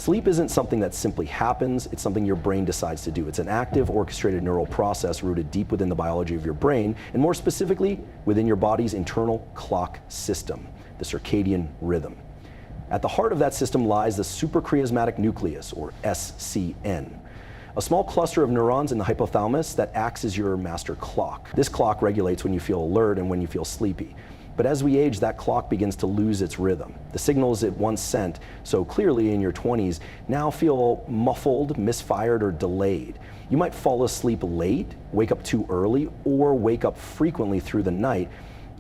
Sleep isn't something that simply happens, it's something your brain decides to do. It's an active, orchestrated neural process rooted deep within the biology of your brain, and more specifically, within your body's internal clock system, the circadian rhythm. At the heart of that system lies the suprachiasmatic nucleus, or SCN, a small cluster of neurons in the hypothalamus that acts as your master clock. This clock regulates when you feel alert and when you feel sleepy. But as we age, that clock begins to lose its rhythm. The signals it once sent so clearly in your 20s now feel muffled, misfired, or delayed. You might fall asleep late, wake up too early, or wake up frequently through the night,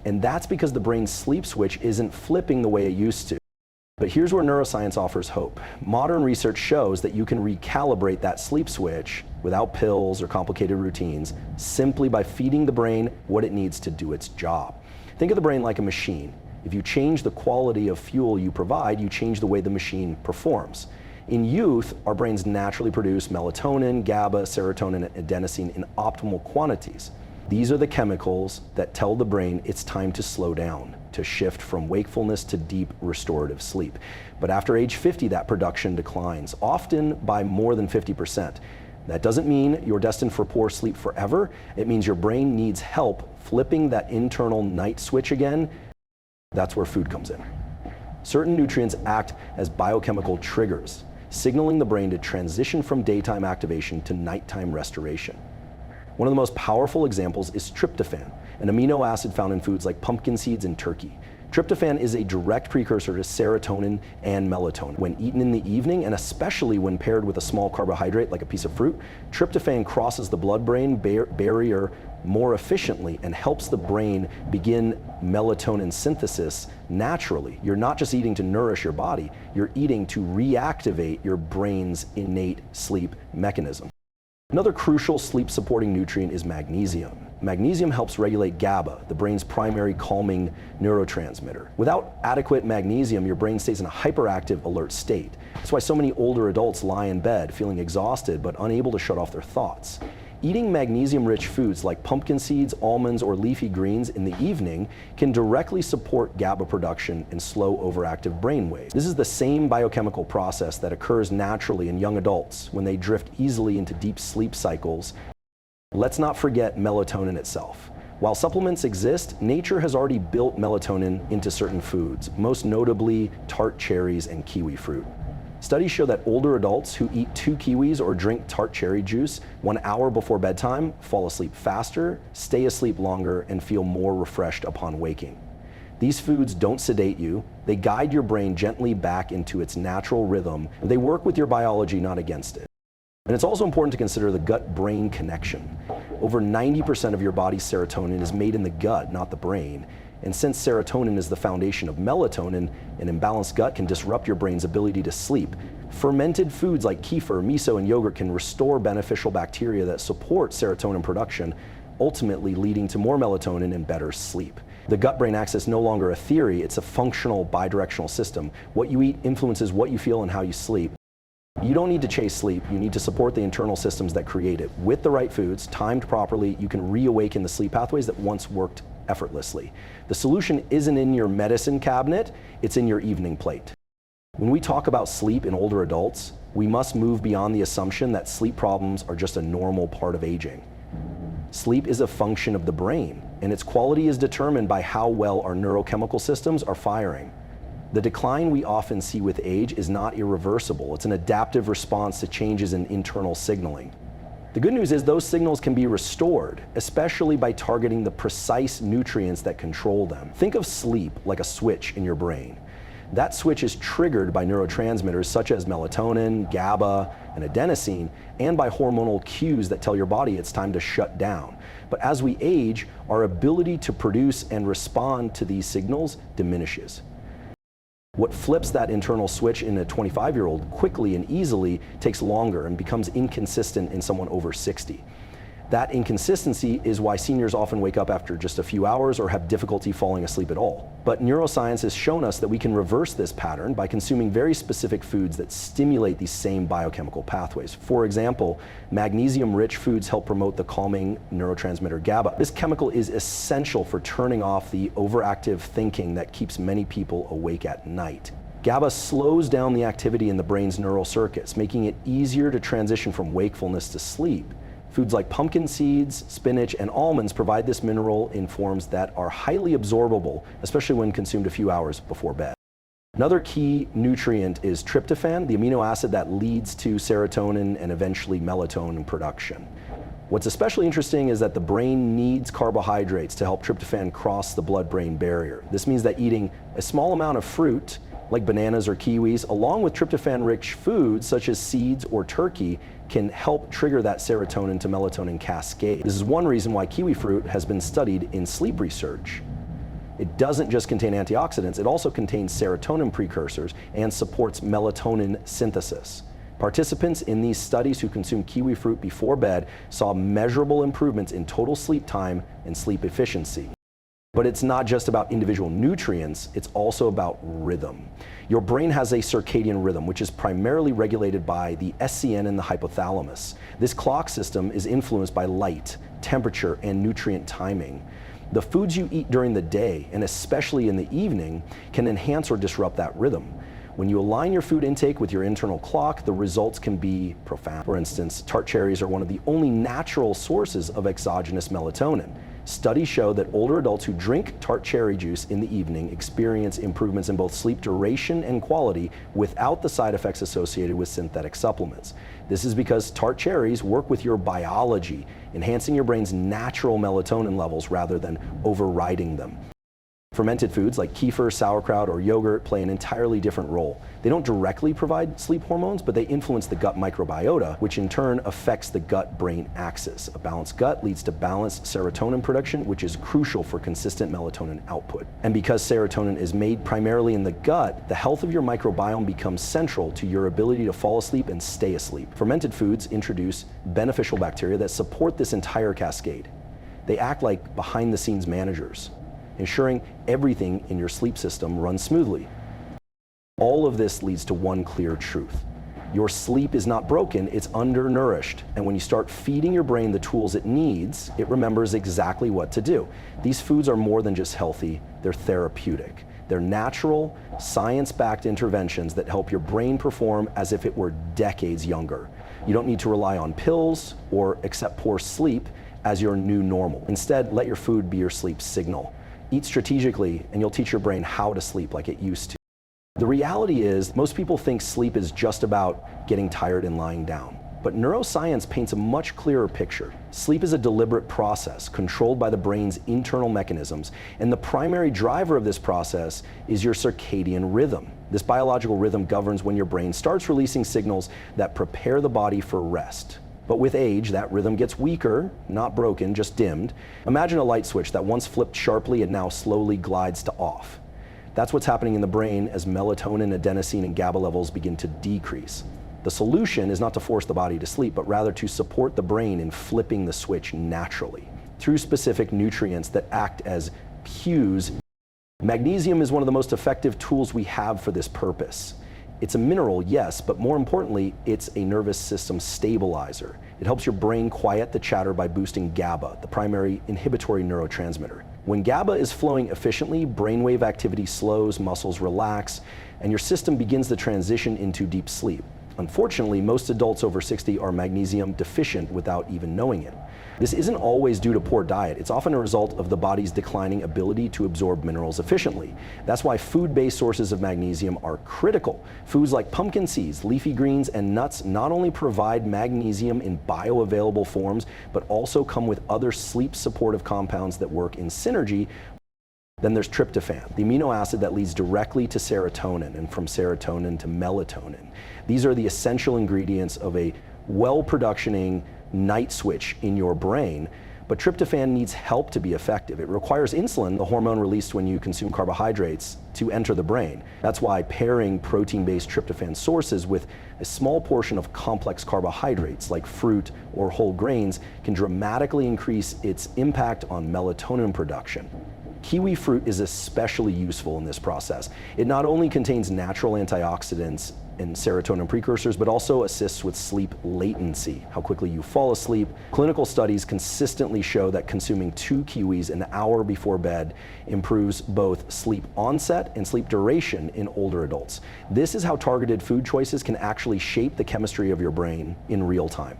and that's because the brain's sleep switch isn't flipping the way it used to. But here's where neuroscience offers hope. Modern research shows that you can recalibrate that sleep switch without pills or complicated routines, simply by feeding the brain what it needs to do its job. Think of the brain like a machine. If you change the quality of fuel you provide, you change the way the machine performs. In youth, our brains naturally produce melatonin, GABA, serotonin, and adenosine in optimal quantities. These are the chemicals that tell the brain it's time to slow down, to shift from wakefulness to deep restorative sleep. But after age 50, that production declines, often by more than 50%. That doesn't mean you're destined for poor sleep forever. It means your brain needs help flipping that internal night switch again. That's where food comes in. Certain nutrients act as biochemical triggers, signaling the brain to transition from daytime activation to nighttime restoration. One of the most powerful examples is tryptophan, an amino acid found in foods like pumpkin seeds and turkey. Tryptophan is a direct precursor to serotonin and melatonin. When eaten in the evening, and especially when paired with a small carbohydrate like a piece of fruit, tryptophan crosses the blood-brain barrier more efficiently and helps the brain begin melatonin synthesis naturally. You're not just eating to nourish your body, you're eating to reactivate your brain's innate sleep mechanism. Another crucial sleep-supporting nutrient is magnesium. Magnesium helps regulate GABA, the brain's primary calming neurotransmitter. Without adequate magnesium, your brain stays in a hyperactive, alert state. That's why so many older adults lie in bed feeling exhausted but unable to shut off their thoughts. Eating magnesium-rich foods like pumpkin seeds, almonds, or leafy greens in the evening can directly support GABA production and slow overactive brain waves. This is the same biochemical process that occurs naturally in young adults when they drift easily into deep sleep cycles. Let's not forget melatonin itself. While supplements exist, nature has already built melatonin into certain foods, most notably Tart, cherries, and Kiwifruit. Studies show that older adults who eat 2 kiwis or drink Tart cherry juice 1 hour before bedtime fall asleep faster, stay asleep longer, and feel more refreshed upon waking. These foods don't sedate you, they guide your brain gently back into its natural rhythm, and they work with your biology, not against it. And it's also important to consider the gut-brain connection. Over 90% of your body's serotonin is made in the gut, not the brain. And since serotonin is the foundation of melatonin, an imbalanced gut can disrupt your brain's ability to sleep. Fermented foods like kefir, miso, and yogurt can restore beneficial bacteria that support serotonin production, ultimately leading to more melatonin and better sleep. The gut-brain axis is no longer a theory, it's a functional bidirectional system. What you eat influences what you feel and how you sleep. You don't need to chase sleep, you need to support the internal systems that create it. With the right foods, timed properly, you can reawaken the sleep pathways that once worked effortlessly. The solution isn't in your medicine cabinet, it's in your evening plate. When we talk about sleep in older adults, we must move beyond the assumption that sleep problems are just a normal part of aging. Sleep is a function of the brain, and its quality is determined by how well our neurochemical systems are firing. The decline we often see with age is not irreversible. It's an adaptive response to changes in internal signaling. The good news is those signals can be restored, especially by targeting the precise nutrients that control them. Think of sleep like a switch in your brain. That switch is triggered by neurotransmitters such as melatonin, GABA, and adenosine, and by hormonal cues that tell your body it's time to shut down. But as we age, our ability to produce and respond to these signals diminishes. What flips that internal switch in a 25-year-old quickly and easily takes longer and becomes inconsistent in someone over 60. That inconsistency is why seniors often wake up after just a few hours or have difficulty falling asleep at all. But neuroscience has shown us that we can reverse this pattern by consuming very specific foods that stimulate these same biochemical pathways. For example, magnesium-rich foods help promote the calming neurotransmitter GABA. This chemical is essential for turning off the overactive thinking that keeps many people awake at night. GABA slows down the activity in the brain's neural circuits, making it easier to transition from wakefulness to sleep. Foods like pumpkin seeds, spinach, and almonds provide this mineral in forms that are highly absorbable, especially when consumed a few hours before bed. Another key nutrient is tryptophan, the amino acid that leads to serotonin and eventually melatonin production. What's especially interesting is that the brain needs carbohydrates to help tryptophan cross the blood-brain barrier. This means that eating a small amount of fruit, like bananas or kiwis, along with tryptophan-rich foods such as seeds or turkey, can help trigger that serotonin to melatonin cascade. This is one reason why kiwifruit has been studied in sleep research. It doesn't just contain antioxidants, it also contains serotonin precursors and supports melatonin synthesis. Participants in these studies who consumed kiwifruit before bed saw measurable improvements in total sleep time and sleep efficiency. But it's not just about individual nutrients, it's also about rhythm. Your brain has a circadian rhythm, which is primarily regulated by the SCN in the hypothalamus. This clock system is influenced by light, temperature, and nutrient timing. The foods you eat during the day, and especially in the evening, can enhance or disrupt that rhythm. When you align your food intake with your internal clock, the results can be profound. For instance, Tart cherries are one of the only natural sources of exogenous melatonin. Studies show that older adults who drink Tart cherry juice in the evening experience improvements in both sleep duration and quality without the side effects associated with synthetic supplements. This is because Tart cherries work with your biology, enhancing your brain's natural melatonin levels rather than overriding them. Fermented foods like kefir, sauerkraut, or yogurt play an entirely different role. They don't directly provide sleep hormones, but they influence the gut microbiota, which in turn affects the gut-brain axis. A balanced gut leads to balanced serotonin production, which is crucial for consistent melatonin output. And because serotonin is made primarily in the gut, the health of your microbiome becomes central to your ability to fall asleep and stay asleep. Fermented foods introduce beneficial bacteria that support this entire cascade. They act like behind-the-scenes managers, ensuring everything in your sleep system runs smoothly. All of this leads to one clear truth. Your sleep is not broken, it's undernourished. And when you start feeding your brain the tools it needs, it remembers exactly what to do. These foods are more than just healthy, they're therapeutic. They're natural, science-backed interventions that help your brain perform as if it were decades younger. You don't need to rely on pills or accept poor sleep as your new normal. Instead, let your food be your sleep signal. Eat strategically, and you'll teach your brain how to sleep like it used to. The reality is, most people think sleep is just about getting tired and lying down. But neuroscience paints a much clearer picture. Sleep is a deliberate process controlled by the brain's internal mechanisms, and the primary driver of this process is your circadian rhythm. This biological rhythm governs when your brain starts releasing signals that prepare the body for rest. But with age, that rhythm gets weaker, not broken, just dimmed. Imagine a light switch that once flipped sharply and now slowly glides to off. That's what's happening in the brain as melatonin, adenosine, and GABA levels begin to decrease. The solution is not to force the body to sleep, but rather to support the brain in flipping the switch naturally through specific nutrients that act as cues. Magnesium is one of the most effective tools we have for this purpose. It's a mineral, yes, but more importantly, it's a nervous system stabilizer. It helps your brain quiet the chatter by boosting GABA, the primary inhibitory neurotransmitter. When GABA is flowing efficiently, brainwave activity slows, muscles relax, and your system begins the transition into deep sleep. Unfortunately, most adults over 60 are magnesium deficient without even knowing it. This isn't always due to poor diet. It's often a result of the body's declining ability to absorb minerals efficiently. That's why food-based sources of magnesium are critical. Foods like pumpkin seeds, leafy greens, and nuts not only provide magnesium in bioavailable forms, but also come with other sleep-supportive compounds that work in synergy. Then there's tryptophan, the amino acid that leads directly to serotonin and from serotonin to melatonin. These are the essential ingredients of a well-productioning night switch in your brain, but tryptophan needs help to be effective. It requires insulin, the hormone released when you consume carbohydrates, to enter the brain. That's why pairing protein-based tryptophan sources with a small portion of complex carbohydrates like fruit or whole grains can dramatically increase its impact on melatonin production. Kiwifruit is especially useful in this process. It not only contains natural antioxidants and serotonin precursors, but also assists with sleep latency, how quickly you fall asleep. Clinical studies consistently show that consuming 2 kiwis an hour before bed improves both sleep onset and sleep duration in older adults. This is how targeted food choices can actually shape the chemistry of your brain in real time.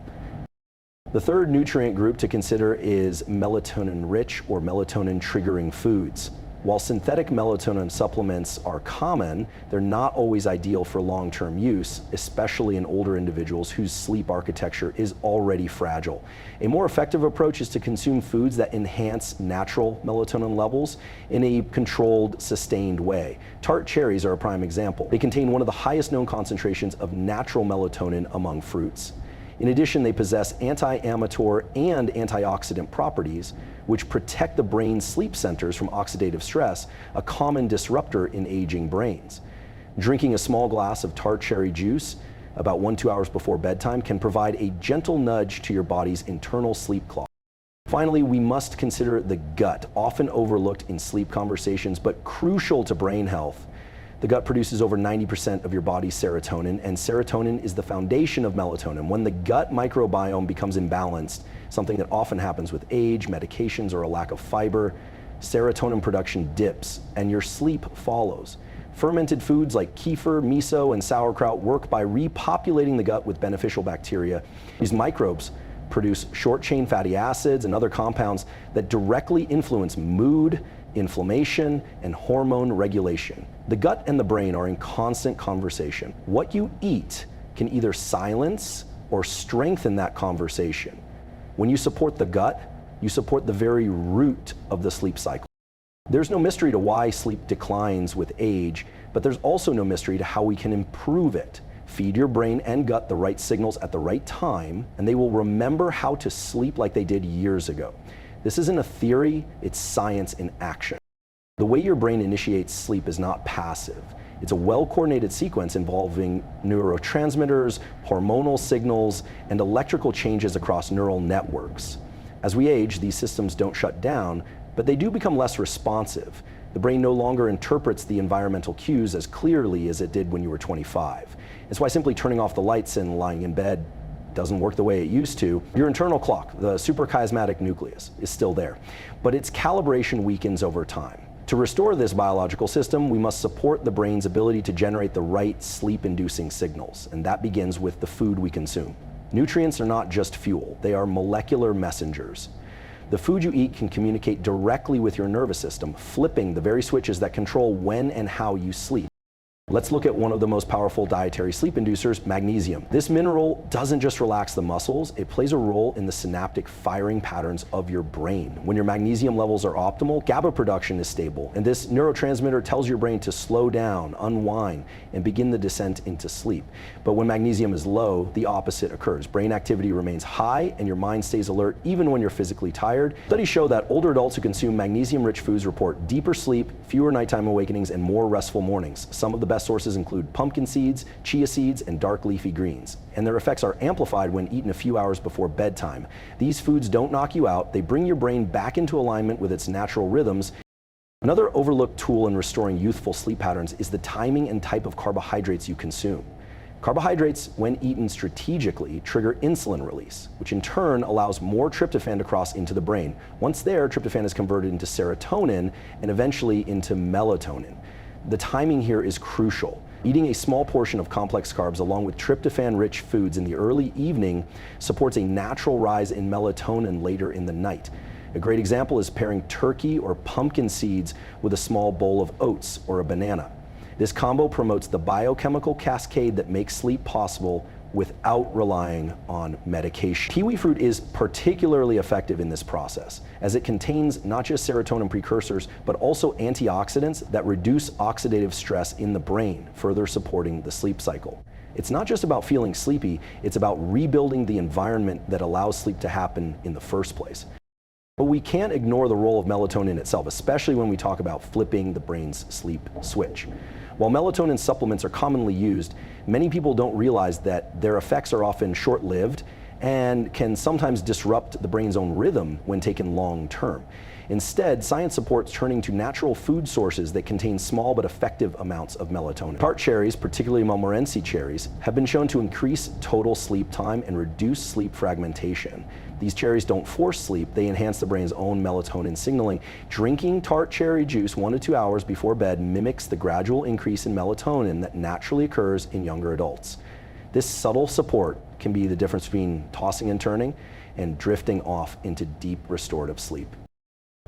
The third nutrient group to consider is melatonin-rich or melatonin-triggering foods. While synthetic melatonin supplements are common, they're not always ideal for long-term use, especially in older individuals whose sleep architecture is already fragile. A more effective approach is to consume foods that enhance natural melatonin levels in a controlled, sustained way. Tart cherries are a prime example. They contain one of the highest known concentrations of natural melatonin among fruits. In addition, they possess anti-inflammatory and antioxidant properties, which protect the brain's sleep centers from oxidative stress, a common disruptor in aging brains. Drinking a small glass of tart cherry juice about 1-2 hours before bedtime can provide a gentle nudge to your body's internal sleep clock. Finally, we must consider the gut, often overlooked in sleep conversations, but crucial to brain health. The gut produces over 90% of your body's serotonin, and serotonin is the foundation of melatonin. When the gut microbiome becomes imbalanced, something that often happens with age, medications, or a lack of fiber, serotonin production dips, and your sleep follows. Fermented foods like kefir, miso, and sauerkraut work by repopulating the gut with beneficial bacteria. These microbes produce short-chain fatty acids and other compounds that directly influence mood, inflammation, and hormone regulation. The gut and the brain are in constant conversation. What you eat can either silence or strengthen that conversation. When you support the gut, you support the very root of the sleep cycle. There's no mystery to why sleep declines with age, but there's also no mystery to how we can improve it. Feed your brain and gut the right signals at the right time, and they will remember how to sleep like they did years ago. This isn't a theory, it's science in action. The way your brain initiates sleep is not passive. It's a well-coordinated sequence involving neurotransmitters, hormonal signals, and electrical changes across neural networks. As we age, these systems don't shut down, but they do become less responsive. The brain no longer interprets the environmental cues as clearly as it did when you were 25. It's why simply turning off the lights and lying in bed doesn't work the way it used to. Your internal clock, the suprachiasmatic nucleus, is still there, but its calibration weakens over time. To restore this biological system, we must support the brain's ability to generate the right sleep-inducing signals, and that begins with the food we consume. Nutrients are not just fuel, they are molecular messengers. The food you eat can communicate directly with your nervous system, flipping the very switches that control when and how you sleep. Let's look at one of the most powerful dietary sleep inducers, magnesium. This mineral doesn't just relax the muscles, it plays a role in the synaptic firing patterns of your brain. When your magnesium levels are optimal, GABA production is stable, and this neurotransmitter tells your brain to slow down, unwind, and begin the descent into sleep. But when magnesium is low, the opposite occurs. Brain activity remains high, and your mind stays alert even when you're physically tired. Studies show that older adults who consume magnesium-rich foods report deeper sleep, fewer nighttime awakenings, and more restful mornings. Some of the best sources include pumpkin seeds, chia seeds, and dark leafy greens. And their effects are amplified when eaten a few hours before bedtime. These foods don't knock you out, they bring your brain back into alignment with its natural rhythms. Another overlooked tool in restoring youthful sleep patterns is the timing and type of carbohydrates you consume. Carbohydrates, when eaten strategically, trigger insulin release, which in turn allows more tryptophan to cross into the brain. Once there, tryptophan is converted into serotonin and eventually into melatonin. The timing here is crucial. Eating a small portion of complex carbs along with tryptophan-rich foods in the early evening supports a natural rise in melatonin later in the night. A great example is pairing turkey or pumpkin seeds with a small bowl of oats or a banana. This combo promotes the biochemical cascade that makes sleep possible without relying on medication. Kiwifruit is particularly effective in this process, as it contains not just serotonin precursors, but also antioxidants that reduce oxidative stress in the brain, further supporting the sleep cycle. It's not just about feeling sleepy, it's about rebuilding the environment that allows sleep to happen in the first place. But we can't ignore the role of melatonin itself, especially when we talk about flipping the brain's sleep switch. While melatonin supplements are commonly used, many people don't realize that their effects are often short-lived and can sometimes disrupt the brain's own rhythm when taken long-term. Instead, science supports turning to natural food sources that contain small but effective amounts of melatonin. Tart cherries, particularly Montmorency cherries, have been shown to increase total sleep time and reduce sleep fragmentation. These cherries don't force sleep, they enhance the brain's own melatonin signaling. Drinking tart cherry juice 1 to 2 hours before bed mimics the gradual increase in melatonin that naturally occurs in younger adults. This subtle support can be the difference between tossing and turning and drifting off into deep restorative sleep.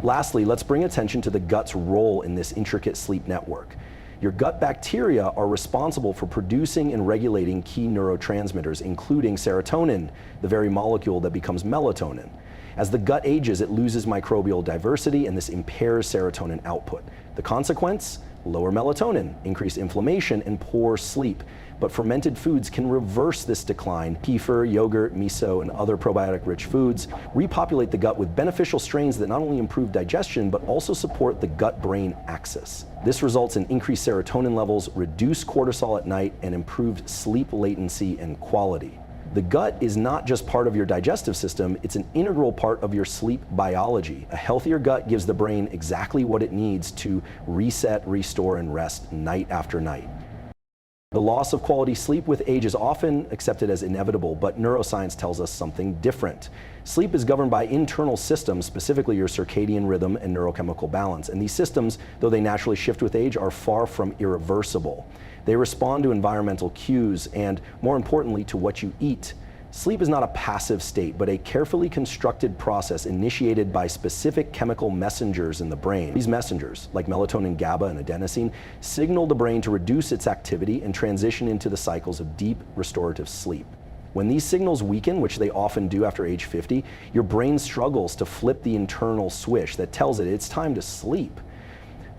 Lastly, let's bring attention to the gut's role in this intricate sleep network. Your gut bacteria are responsible for producing and regulating key neurotransmitters, including serotonin, the very molecule that becomes melatonin. As the gut ages, it loses microbial diversity, and this impairs serotonin output. The consequence? Lower melatonin, increased inflammation, and poor sleep. But fermented foods can reverse this decline. Kefir, yogurt, miso, and other probiotic-rich foods repopulate the gut with beneficial strains that not only improve digestion, but also support the gut-brain axis. This results in increased serotonin levels, reduced cortisol at night, and improved sleep latency and quality. The gut is not just part of your digestive system, it's an integral part of your sleep biology. A healthier gut gives the brain exactly what it needs to reset, restore, and rest night after night. The loss of quality sleep with age is often accepted as inevitable, but neuroscience tells us something different. Sleep is governed by internal systems, specifically your circadian rhythm and neurochemical balance. And these systems, though they naturally shift with age, are far from irreversible. They respond to environmental cues and, more importantly, to what you eat. Sleep is not a passive state, but a carefully constructed process initiated by specific chemical messengers in the brain. These messengers, like melatonin, GABA, and adenosine, signal the brain to reduce its activity and transition into the cycles of deep restorative sleep. When these signals weaken, which they often do after age 50, your brain struggles to flip the internal switch that tells it it's time to sleep.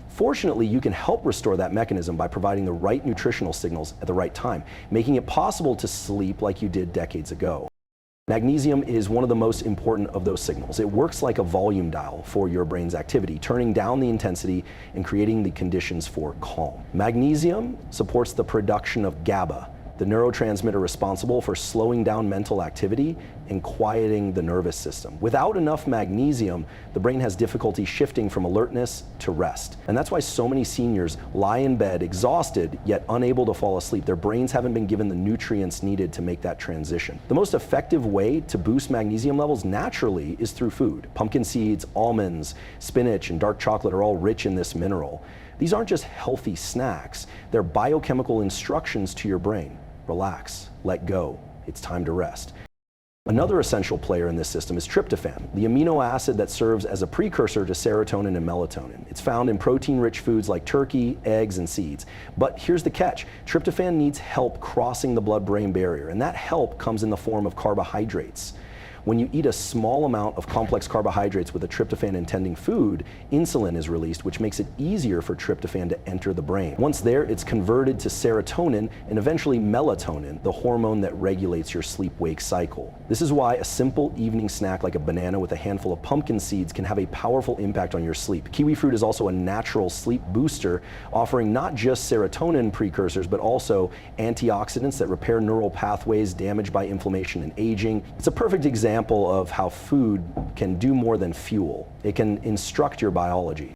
Fortunately, you can help restore that mechanism by providing the right nutritional signals at the right time, making it possible to sleep like you did decades ago. Magnesium is one of the most important of those signals. It works like a volume dial for your brain's activity, turning down the intensity and creating the conditions for calm. Magnesium supports the production of GABA, the neurotransmitter responsible for slowing down mental activity and quieting the nervous system. Without enough magnesium, the brain has difficulty shifting from alertness to rest. And that's why so many seniors lie in bed exhausted, yet unable to fall asleep. Their brains haven't been given the nutrients needed to make that transition. The most effective way to boost magnesium levels naturally is through food. Pumpkin seeds, almonds, spinach, and dark chocolate are all rich in this mineral. These aren't just healthy snacks, they're biochemical instructions to your brain. Relax, let go, it's time to rest. Another essential player in this system is tryptophan, the amino acid that serves as a precursor to serotonin and melatonin. It's found in protein-rich foods like turkey, eggs, and seeds. But here's the catch, tryptophan needs help crossing the blood-brain barrier, and that help comes in the form of carbohydrates. When you eat a small amount of complex carbohydrates with a tryptophan-intending food, insulin is released, which makes it easier for tryptophan to enter the brain. Once there, it's converted to serotonin and eventually melatonin, the hormone that regulates your sleep-wake cycle. This is why a simple evening snack like a banana with a handful of pumpkin seeds can have a powerful impact on your sleep. Kiwifruit is also a natural sleep booster, offering not just serotonin precursors, but also antioxidants that repair neural pathways damaged by inflammation and aging. It's a perfect example of how food can do more than fuel. It can instruct your biology.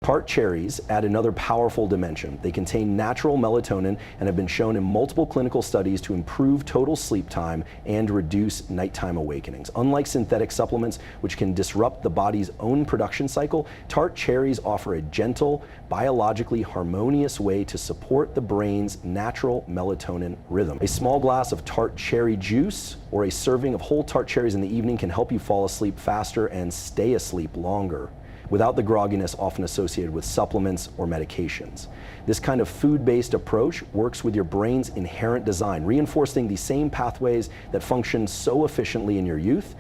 Tart cherries add another powerful dimension. They contain natural melatonin and have been shown in multiple clinical studies to improve total sleep time and reduce nighttime awakenings. Unlike synthetic supplements, which can disrupt the body's own production cycle, tart cherries offer a gentle, biologically harmonious way to support the brain's natural melatonin rhythm. A small glass of tart cherry juice or a serving of whole tart cherries in the evening can help you fall asleep faster and stay asleep longer, without the grogginess often associated with supplements or medications. This kind of food-based approach works with your brain's inherent design, reinforcing the same pathways that function so efficiently in your youth.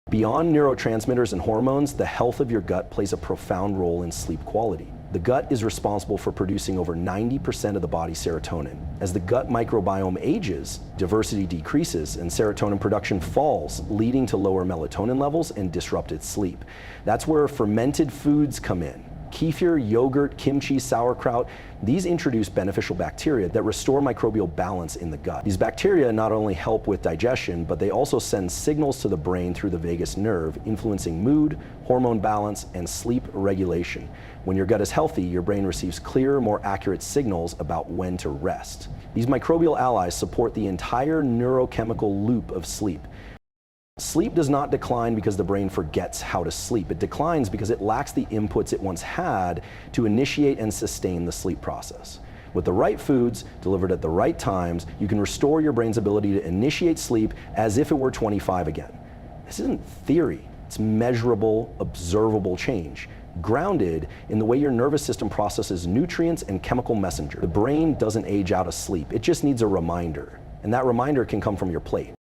Beyond neurotransmitters and hormones, the health of your gut plays a profound role in sleep quality. The gut is responsible for producing over 90% of the body's serotonin. As the gut microbiome ages, diversity decreases and serotonin production falls, leading to lower melatonin levels and disrupted sleep. That's where fermented foods come in. Kefir, yogurt, kimchi, sauerkraut, these introduce beneficial bacteria that restore microbial balance in the gut. These bacteria not only help with digestion, but they also send signals to the brain through the vagus nerve, influencing mood, hormone balance, and sleep regulation. When your gut is healthy, your brain receives clearer, more accurate signals about when to rest. These microbial allies support the entire neurochemical loop of sleep. Sleep does not decline because the brain forgets how to sleep. It declines because it lacks the inputs it once had to initiate and sustain the sleep process. With the right foods delivered at the right times, you can restore your brain's ability to initiate sleep as if it were 25 again. This isn't theory, it's measurable, observable change, grounded in the way your nervous system processes nutrients and chemical messenger. The brain doesn't age out of sleep, it just needs a reminder, and that reminder can come from your plate.